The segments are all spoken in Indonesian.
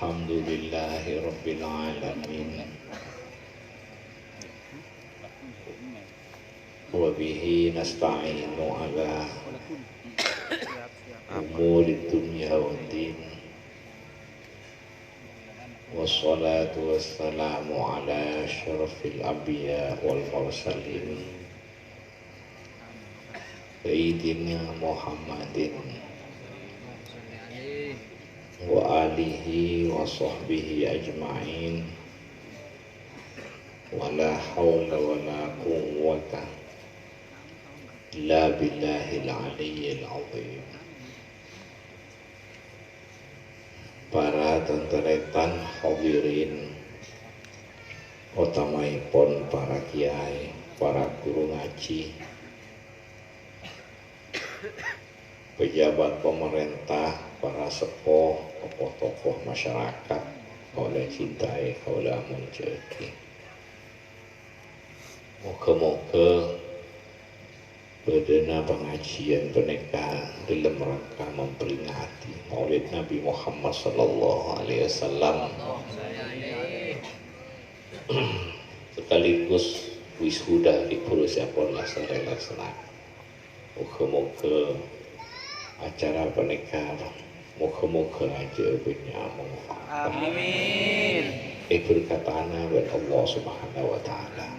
Alhamdulillahi Rabbil Alamin wa bihi nasta'inu ala umuri dunya wa din wassalatu wassalamu ala asyrafil anbiya wal mursalin Sayyidina Muhammadin wa alihi wa sahbihi ajma'in wa la hawla wa la quwwata illa billahil aliyyil azim. Para tenteretan hadirin utamaipun para kiai, para guru ngaji, pejabat pemerintah, para sepuh, tokoh-tokoh masyarakat, oleh cintai, oleh menjadi. Moga-moga bedana pengajian peneka dalam rangka memperingati Maulid Nabi Muhammad sallallahu alaihi wasallam sekaligus wisuda di Purusapun laksanakan. Moga-moga acara pernikahan moga-moga aja punya manfaat. Amin. Berkatana dari Allah Subhanahu wa taala.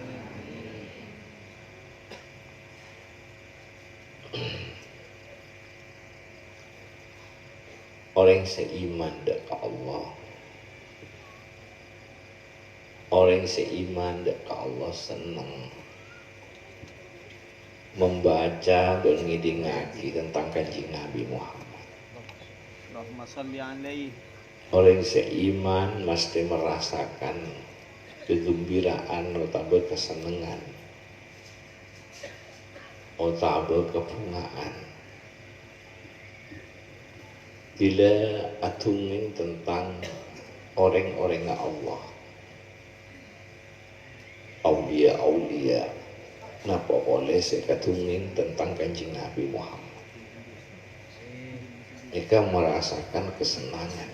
Orang seiman dekat Allah, orang seiman dekat Allah senang membaca dan ngidingaki tentang Kanjeng Nabi Muhammad. Orang seiman mesti merasakan kegembiraan atau kesenangan atau kebungaan bila atungin tentang orang-orang Allah, aulia-aulia. Napa boleh saya katungin tentang Kanjeng Nabi Muhammad? Mereka merasakan kesenangan.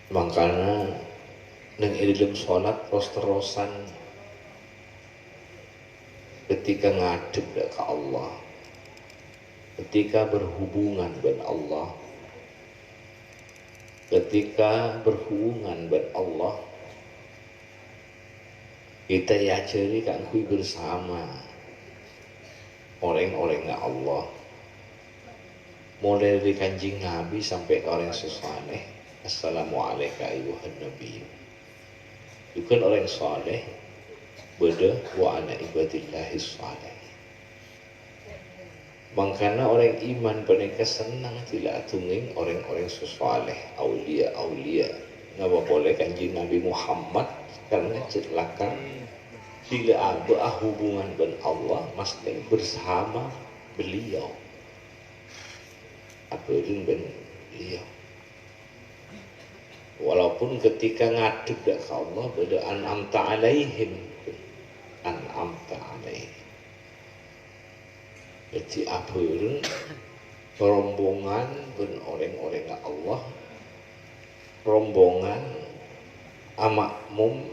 Makanya nang dalam sholat terus-terusan ketika ngadep ke Allah, ketika berhubungan dengan Allah, ketika berhubungan dengan Allah, kita ya cari kangkui bersama orang-orang Allah, mulai dari Kanjeng Nabi sampai ke orang sesaleh. Assalamualaikum ayuhan Nabi. Bukan orang saleh, beda wa ana ibadillahis saleh. Makanya orang iman mereka senang tidak tunging orang-orang sesaleh, aulia-aulia. Ngapa boleh Kanjeng Nabi Muhammad karena celakan bila ada hubungan dengan Allah mesti bersama beliau. Apa itu dengan beliau? Walaupun ketika ngadep ke Allah beda an'amta alaihim, an'amta alaihim. Jadi apa itu rombongan dengan orang-orang Allah, rombongan amakmum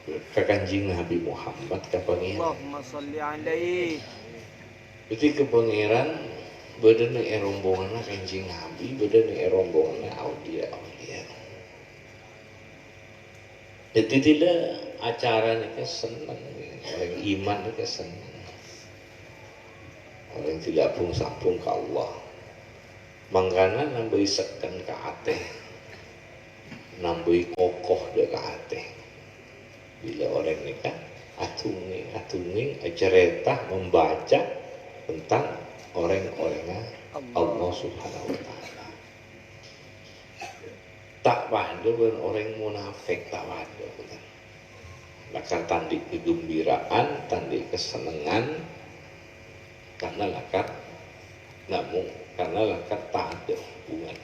ke Kanjeng Nabi Muhammad ke pangeran. Allahumma sholli alaihi. Jadi ke pangeran beda nih rombongan Kanjeng Nabi, beda nih rombongan aulia-aulia. Jadi tidak acara ini senang, orang iman ini senang, orang tidak pung-sapung ke Allah. Makanya nambai sekan ke hati, nambai kokoh de ke hati. Bila orang ini kan atunging cerita membaca tentang orang-orangnya Allah Subhanahu wa taala. Tak pada orang munafik tak pada. lakar tandi kegembiraan, tandi kesenangan, karena lakar namun karena lakar tak ada hubungan.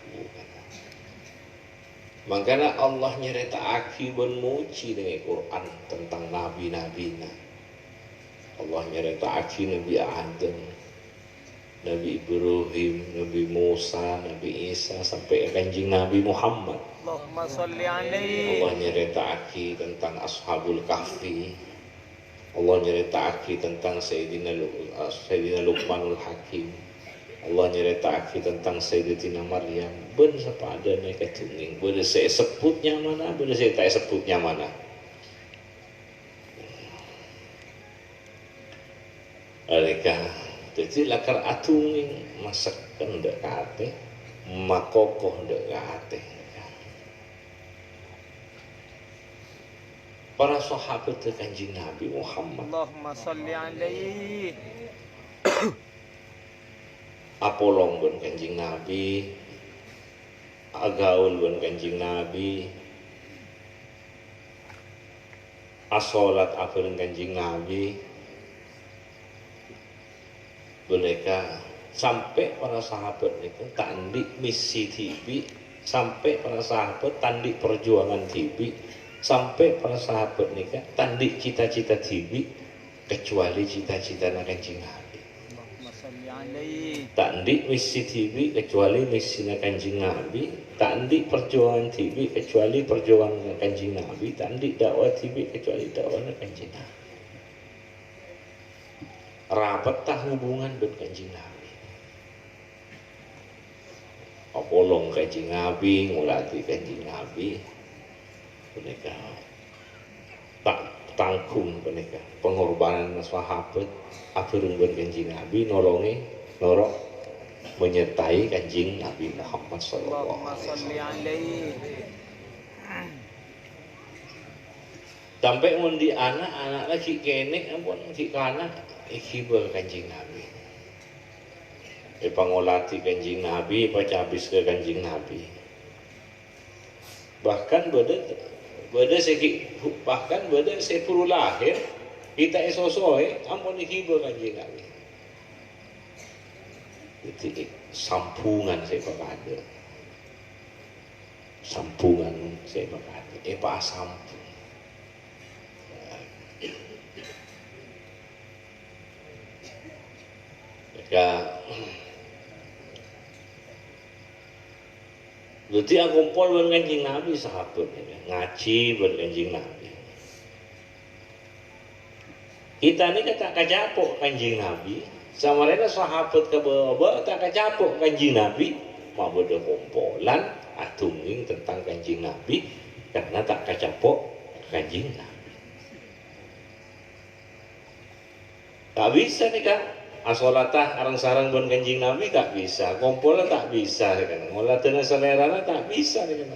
Makanya Allah nyerita aki ben muci dengan Quran tentang nabi-nabina. Allah nyerita aki Nabi Adam, Nabi Ibrahim, Nabi Musa, Nabi Isa sampai kanjeng Nabi Muhammad. Allahumma salli alaihi. Allah nyeritakaki tentang Ashabul Kahfi. Allah nyeritakaki tentang Sayyidina Luqmanul Hakim. Allah nyeritakaki tentang Sayyidatina Maryam. Ben sepadane ketuning, ben saya sebutnya mana, ben saya tak sebutnya mana. Alika jadi lakar atunging masakan dek kate, makokoh dek kate. Para sahabat kanjeng Nabi Muhammad. Allahumma salli alaihi. Apolong pun kanjeng Nabi, agaul pun kanjeng Nabi, asolat apun kanjeng Nabi. Mereka sampai para sahabat itu tandik misi TV, sampai para sahabat tandik perjuangan TV, sampai para sahabat nikah tandik cita-cita TV, kecuali cita-cita kanjeng Nabi. Tandik misi TV kecuali misi kanjeng Nabi, tandik perjuangan TV kecuali perjuangan kanjeng Nabi, tandik dakwah TV kecuali dakwah kanjeng Nabi. Rapat tak hubungan dengan kanjeng Nabi. Apolong kanjeng Nabi, ngulati kanjeng Nabi, mereka tak tanggung mereka pengorbanan sahabat, apurung dengan kanjeng Nabi, norok menyertai kanjeng Nabi Muhammad sallallahu alaihi wasallam. Sampai mundi anak lagi kenek ampun si kana ikhibal kanjeng Nabi. Pangolati kanjeng Nabi, pacabis ke kanjeng Nabi. Bahkan beda sepuluh lahir kita esosoe ampun ikhibal kanjeng Nabi. Jadi sampungan saya pakade. Sampungan saya pakade. Sampung. Jadi aku kumpul dengan kanjeng Nabi sahabat ngaji dengan kanjeng Nabi. Kita ini tak kacapok kanjeng Nabi, sama rena sahabat ke bawah tak kacapok kanjeng Nabi, mau bodoh kumpulan atunging tentang kanjeng Nabi karena tak kacapok kanjeng Nabi. Tak bisa nih kak. Asolatah arang sarang bon kanjeng Nabi tak bisa, kumpulnya tak bisa kan. Ngolatena selerana tak bisa kan.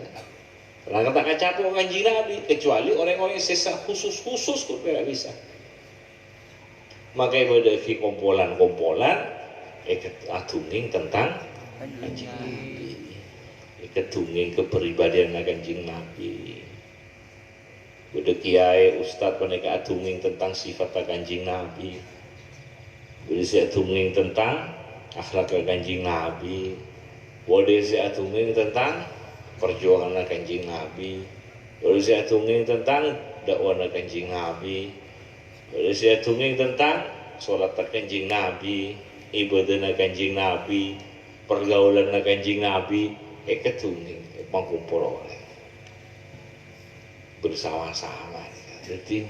Karena tak kacapok kanjeng Nabi kecuali orang-orang sesa khusus kok tidak bisa. Makanya pada kumpulan atunging tentang kanjeng Nabi. Ketunging kepribadian kanjeng Nabi. Pada kiai ustaz mereka atunging tentang sifat kanjeng Nabi. Boleh saya tunging tentang akhlak kanjeng Nabi. Boleh saya tunging tentang perjuangan kanjeng Nabi. Boleh saya tunging tentang dakwah kanjeng Nabi. Boleh saya tunging tentang sholat kanjeng Nabi, ibadah kanjeng Nabi, pergaulan kanjeng Nabi. Ketunging mangkumpul oleh bersama-sama. Jadi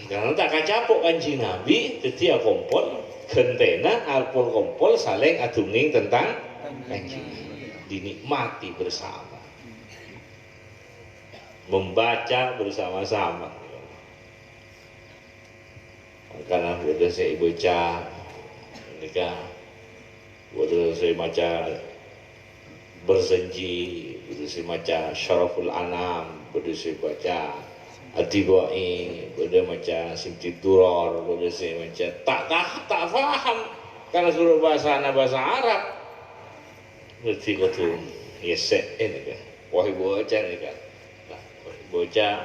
karena tak kacapok kanjeng Nabi, jadi kumpul gentena alpul kumpul saling adunging tentang kanjeng Nabi, dinikmati bersama, membaca bersama-sama. Karena sudah saya baca, mereka sudah saya baca berjanji, sudah saya baca Syaraful Anam, sudah saya baca Atibai, boleh macam Simti Duror, boleh saya macam tak faham karena suruh bahasa Arab. Berarti kau tu yesek ini kan, wahai baca ni kan, bocah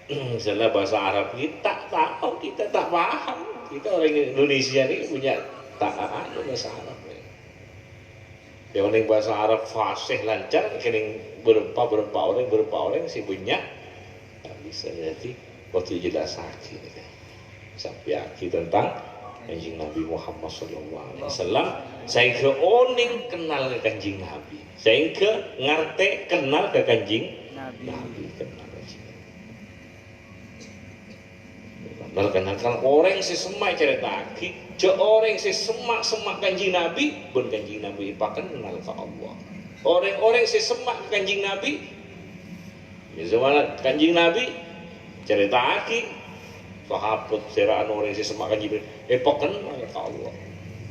misalnya bahasa Arab kita tak tahu, kita tak paham. Kita orang Indonesia ini punya tak ada bahasa Arab. Yang orang bahasa Arab fasih lancar, kering berapa orang sih punya. Tak bisa jadi waktu jelas lagi sampai akhir tentang Kanjeng Nabi Muhammad SAW. Saya ke oning kenal ke Kanjeng Nabi. Saya ke ngarte kenal ke Kanjeng Nabi. Kenal orang si semak cerita aki, je orang si semak Kanjeng Nabi, pun Kanjeng Nabi ipakan kenal ke Allah. Orang si semak Kanjeng Nabi, misalnya Kanjeng Nabi cerita aki, sahabat seraan orang si semak Kanjeng Nabi, ipakan kenal ke Allah.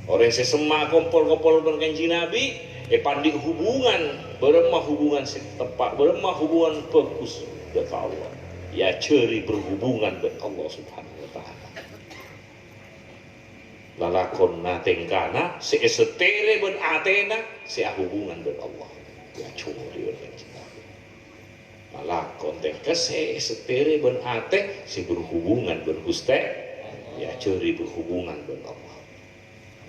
Orang si semak kompol-kompol pun Kanjeng Nabi, pandik hubungan, beremah hubungan setempat, beremah hubungan bagus dengan Allah. Ya ceri berhubungan dengan Allah Subhanahu wa taala. Lalakon natengkana seesetere ben atena sea hubungan dengan Allah. Ya ceri dengan lalakon tengka seesetere ben ate si berhubungan dengan Gusti, ya ceri berhubungan dengan Allah.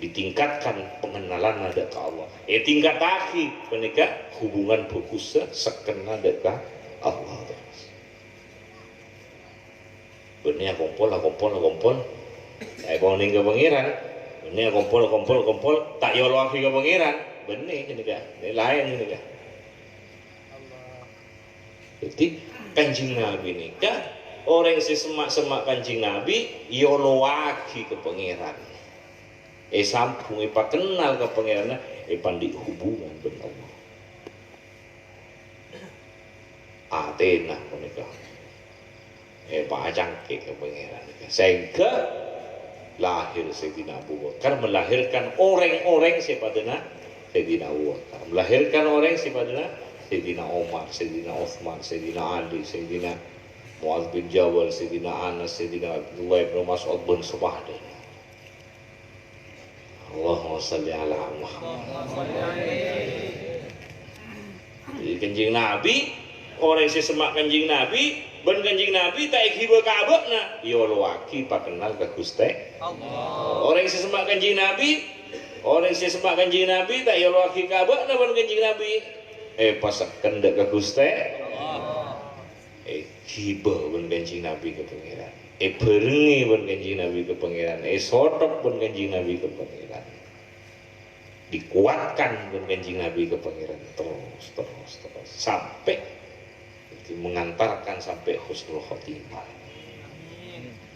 Ditingkatkan pengenalan ada ke Allah. Tingkat lagi menikah hubungan bagus sekena dekat Allah. Benih kompol. Bang ning ke pangeran. Benih kompol. Tak yo lagi ke pangeran. Benih ini kan. Lain ini kan. Jadi Kanjeng Nabi nikah orang si semak Kanjeng Nabi yo lagi ke pangeran. Sambung pak kenal ke pangeran pandik hubungan dengan Allah. Athena menikah. Pak Cangkik ke pangeran sehingga lahir Sayyidina Abu Bakar, melahirkan orang-orang sepadana Sayyidina Abu Bakar, melahirkan orang sepadana Sayyidina Umar, Sayyidina Uthman, Sayyidina Ali, Sayyidina Mu'adz bin Jabal, Sayyidina Anas, Sayyidina Abdullah bin Mas'ud bin Subhada. Allahumma salli ala Muhammad. Jadi Kanjeng Nabi orang sesemak Kanjeng Nabi ben Kanjeng Nabi tak ikhibah kabakna ya laki pak kenal ke Gusti Allah. Orang sesemak Kanjeng Nabi tak ya laki kabakna ben Kanjeng Nabi pasak kendak ke Gusti Allah. Ikhibah ben Kanjeng Nabi ke pangeran, berengi ben Kanjeng Nabi ke pangeran, sotok ben Kanjeng Nabi ke pangeran, dikuatkan ben Kanjeng Nabi ke pangeran terus sampai mengantarkan sampai husnul khotimah.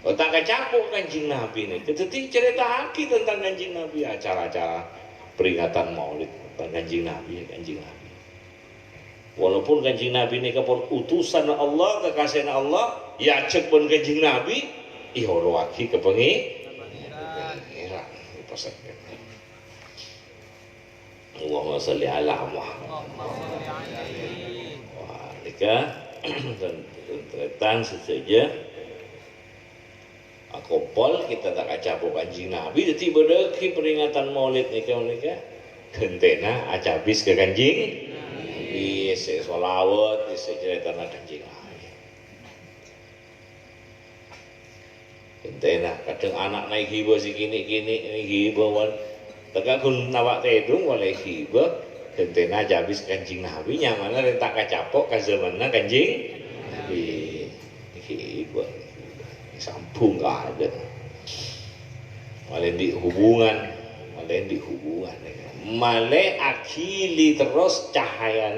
Tak kecapuk Kanjeng Nabi ini. Ketika cerita lagi tentang Kanjeng Nabi, acara-acara peringatan Maulid tentang Kanjeng Nabi. Walaupun Kanjeng Nabi ini kapun utusan Allah, kekasih Allah, ya cek pun Kanjeng Nabi, iholo lagi ke pengiran. Allahumma salli ala Muhammad. Tentang saja akopol kita tak acapuk Kanjeng Nabi jadi berdeki peringatan Maulid nikah gentena acabis ke Kanjeng Nabi selawat cerita Kanjeng Nabi gentena kadang anak naik hibah si kini hibah tegakun nawak tedung oleh hibah gentena jabis Kanjeng Nabi nyamana rentak kacapok ka zamanna Kanjeng Nabi hibah sambung gak ada malah di hubungan malah akili terus cahaya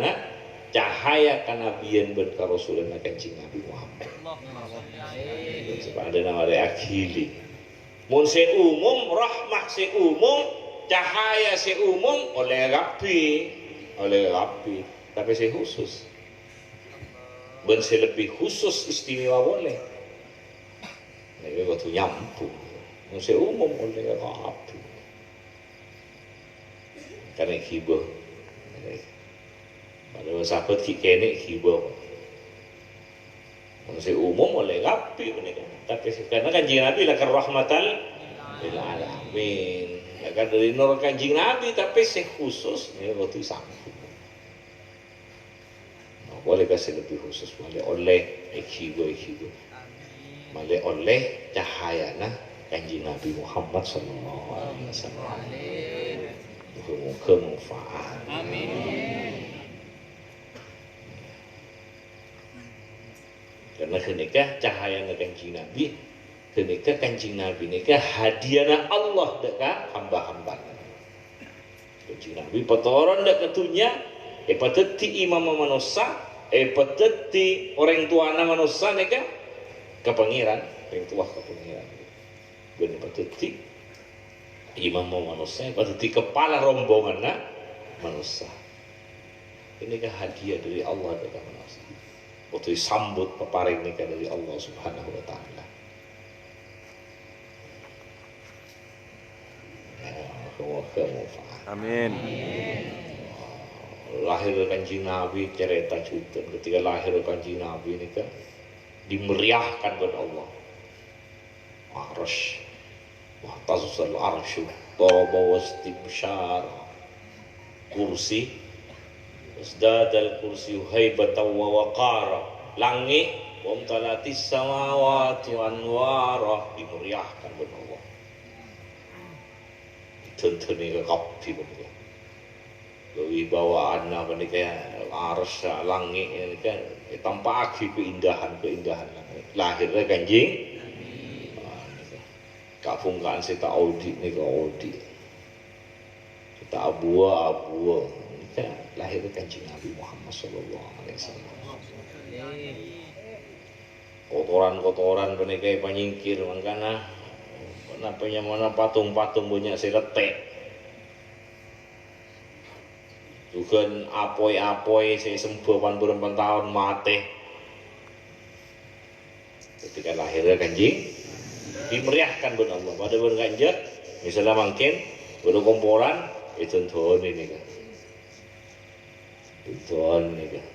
kanabian berkarasulan Kanjeng Nabi Muhammad ada nama akili mun umum rahmah umum cahaya umum oleh rapi tapi khusus ben lebih khusus istimewa boleh ini waktu nyambung umum oleh rapi karena hibah pada sahabat kene hibah umum oleh rapi tapi karena Kanjeng Nabi lah rahmatan lil alamin ya kan dari nur Kanjeng Nabi tapi khusus ya waktu sambung boleh kasih lebih khusus boleh oleh ikigo boleh oleh cahayana kanjeng Nabi Muhammad sallallahu alaihi wasallam. Muga manfaat. Amin. Karena kenikah cahaya kanjeng Nabi, kenikah kanjeng Nabi nikah hadiahna Allah dekat hamba-hamba. Kanjeng Nabi patoran dak ketunya, pateti imam manusia, pateti orang tuana manusia nikah ke pangeran, orang tua ke pangeran. Benar pateti imam manusia, pateti kepala rombongan manusia. Ini kan hadiah dari Allah dekat manusia. Waktu disambut peparing nikah dari Allah Subhanahu wa taala. Amin. Lahir kanjeng Nabi cerita juga ketika lahir kanjeng Nabi ini kan dimeriahkan oleh Allah. Arsh wa tazal arsy taba wastibsyar kursi wasdadal kursi haibatan wa waqara langit wa umtalatis samawati anwara dimeriahkan oleh Allah. Tentunya kekap begitu. Kewibawaan apa nih kayak arsy langit ini kan tampaki keindahan langit. Lahirnya kanjeng kapungkaan kita audi nih ke audi. Kita abua ini kan lahirnya kanjeng Nabi Muhammad sallallahu alaihi wasallam. Kotoran penikahi panyingkir mangkana kenapa mana patung-patung banyak seletek. Bukan apoi saya sembuh 84 tahun mati. Ketika lahirnya kanjeng dimeriahkan oleh Allah. Pada berganjat misalnya mungkin baru komporan itu tuh ini kan. Tuan ini kan.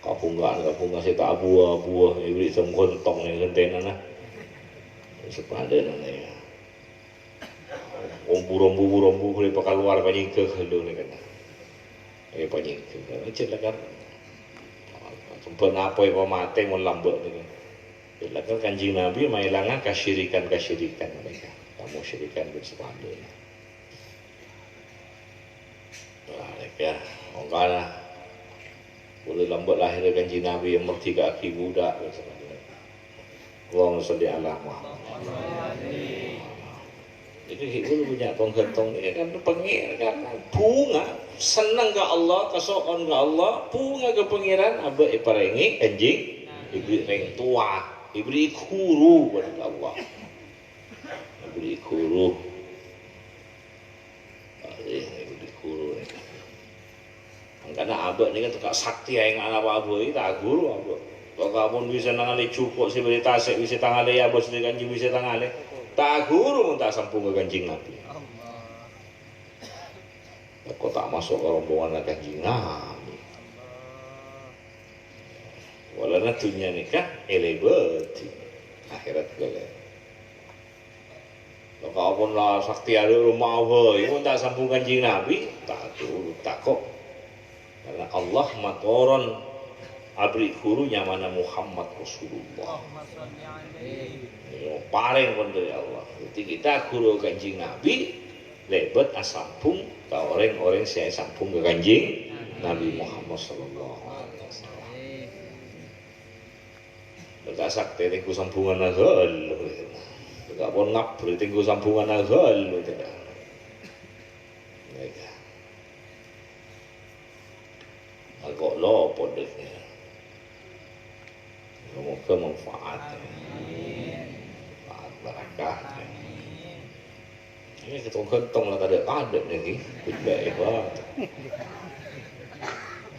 Kapungan saya tak buah ibri semkontong nih gentena nah. Sepadan nih. Rombu boleh pakai luar banyak ke helu nih kan. Banyak juga, kan sempat apa yang mati mau lambak ni kan, kan kanjeng Nabi mailangan kasyirikan mereka, kamu syirikan bersepadu. Mereka, orang boleh lambak lahir kanjeng Nabi yang merdeka aki budak bersepadu. Allahumma sholli ala Muhammad. Jadi itu punya penggantong ini kan pengir kan bunga senang ke Allah kesokan ke Allah bunga ke pengiran abe iparengi anjing ibri reng tua ibri guru pada Allah ibri guru karena abe ini kan tukar sakti yang anak abe itu tak guru abe kalau kamu bisa tangan cukup sih beri tasik bisa tangan ya bos dengan kanjing bisa tangan tak guru tak sampung ke kanjeng Nabi. Kok tak masuk ke rombongan kanjeng Nabi. Walana dunia nikah elebet akhirat gale. Kalau pun lah sakti ada rumah Allah, itu tak sampung kanjeng Nabi, tak guru tak kok. Karena Allah matoron abri guru nyamana Muhammad Rasulullah. Paling pun dari Allah. Jadi kita guru kanjeng Nabi lebet asampung ke orang-orang saya sampung ke kanjeng Nabi Muhammad sallallahu alaihi wasallam. Dekat sakti tinggu sampungan agel. Dekat pun ngabri tinggu sampungan agel tidak. Mereka. Agak lopo deknya. Semoga manfaat. Barakah. Ini ketong-ketong lah ada nih, baik banget.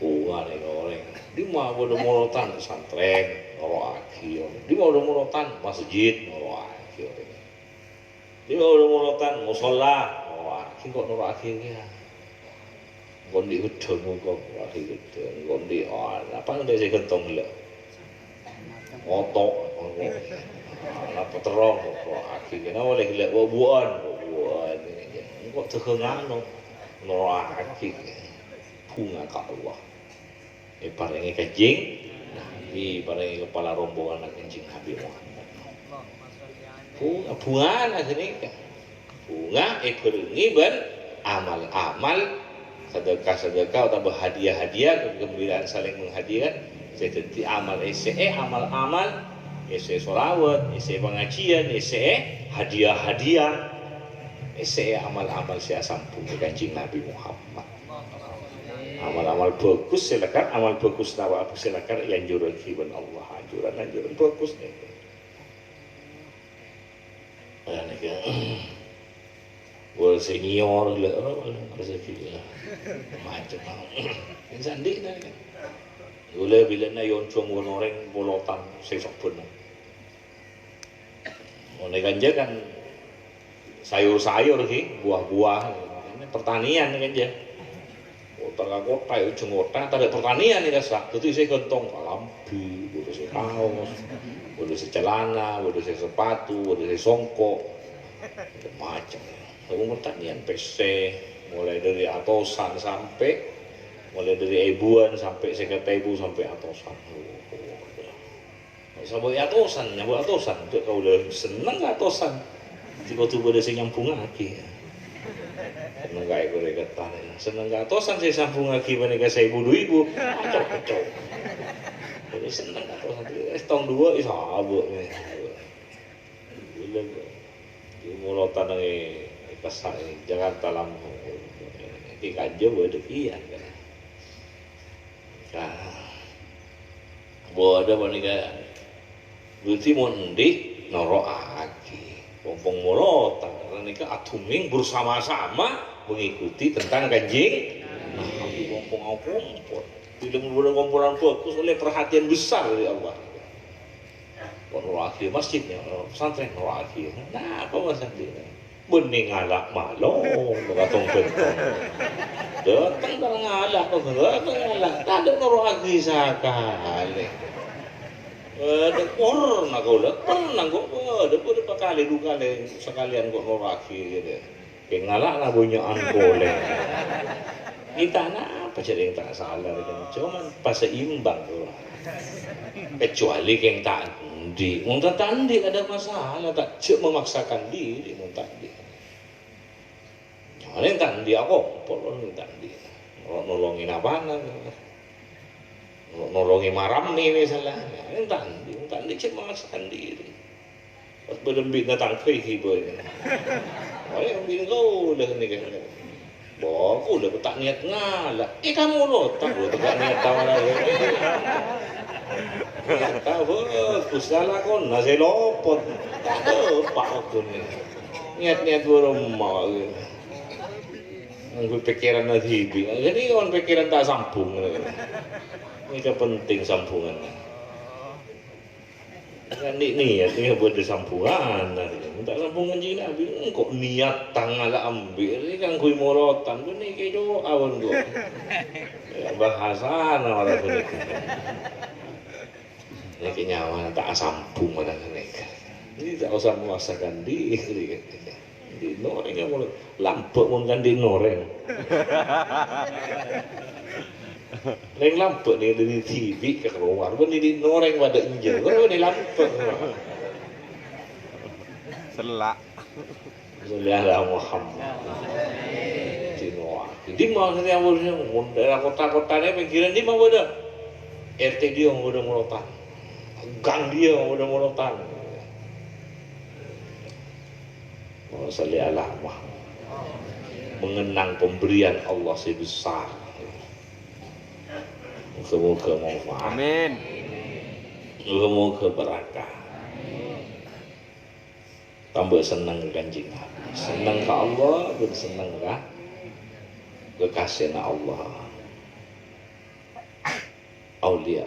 Bunga nih orang. Di mana bodoh morotan pesantren, noro akhir. Di mana bodoh morotan masjid, noro akhir. Di mana bodoh morotan musola, noro akhir kok noro akhirnya. Gondi udang kok akhir udang, gondi apa yang dari ketong lah. Otok, apa terong kok akhirnya boleh lihat buan ini kok terkenal no akhir bunga ke Allah paringi kanjeng Nabi, paringi kepala rombongan kanjeng Nabi Muhammad. Bunga asini bunga berengi ben amal-amal sedekah-sedekah atau hadiah-hadiah, kegembiraan saling menghadiahkan. Jadi amal amal-amal, sholawat, pengajian, hadiah-hadiah, amal-amal saya sampung ke kanjeng Nabi Muhammad. Amal-amal bagus silakan, amal bagus nawa silakan yang jurul kiban Allah, anjuran bagus nih. Wal senior lah, rezeki macam mana? Sandi dah kan. Gula bila na yon cung orang bolotan sesok pun. Mulai ganja kan sayur-sayur sih, buah-buah, ini pertanian ganja. Kota ujung kota, tak ada pertanian ni rasa. Itu saya gentong lampu, bodoh saya kaos, bodoh saya celana, bodoh saya sepatu, bodoh saya songkok, macam. Kalau pertanian PC, mulai dari atosan sampai, mulai dari ibuan sampai sekretaribu sampai atosan. Sampai atosan, nyambut atosan. Kau udah seneng atosan. Jika tu boleh saya nyambung lagi. Seneng gak ikut reketan. Seneng gak atosan saya sambung lagi menikah saya ibu-ibu. Acok. Jadi seneng gak atosan. Tahun 2 isa abuk. Gila. Di mulotan ini kesak ini Jakarta Lampung. Di Kajo boleh kian kan. Nah. Bodoh menikah. Berarti mau ndik norok lagi. Pompong mulotan. Mereka atuming bersama-sama mengikuti tentang kanjeng Nabi. Pompong kumpul tidak membuat kumpulan fokus oleh perhatian besar dari Allah. Noraki masjidnya, pesantren noraki. Nah apa masalahnya? Bening ngalak malo, katong bentong. Datang dah ngalak, tak ada noraki sekali. Pernah kau ada beberapa kali 2 kali sekalian kok noraki gitu. Kayak ngalak lah bunyaan boleh. Kita apa jadi yang tak salah kan? Cuman pas seimbang tu. Kecuali yang tak tandi, tak tandi ada masalah, tak cek memaksakan diri tandi. Jangan yang tandi aku, polong tandi. Nolongin apa nolongin maram nih misalnya, yang tandi cek memaksakan diri. Pas berlembik datang pergi boleh. Oh yang bilang kau dah ni kan. Bagus dah tak niat ngalah. Kamu lo tak niat tahu lagi. Tahu salah kon nasi lopot. Tahu pak aku ni. Niat burung mau. Anggur pikiran nanti. Jadi kon pikiran tak sambung. Ini penting sambungan. Kan niat ni buat sambungan. Tak sambungan je Nabi. Kok niat tangala ambil ni kan kui morotan. Ni kejo awan go. Bahasa na wala ko ni. Ni kenyawa tak sambung mana ni. Ini tak usah memaksakan diri. Di noreng yang mulai lampuk pun kan di noreng. Reng lampuk ni dari TV ke keluar pun di noreng pada injil. Kalau ni lampuk. Selak. Sallallahu Muhammad. Di mana dia daerah kota-kota ni pinggiran di mana ada? RT dia ada molotan. Gang dia ada molotan. Sallallahu Muhammad. Mengenang pemberian Allah sebesar. Semoga manfaat. Amin. Semoga berkah. Tambah senang ke kanjeng Nabi. Senang ke Allah, bersenang ke kekasihna Allah. Aulia.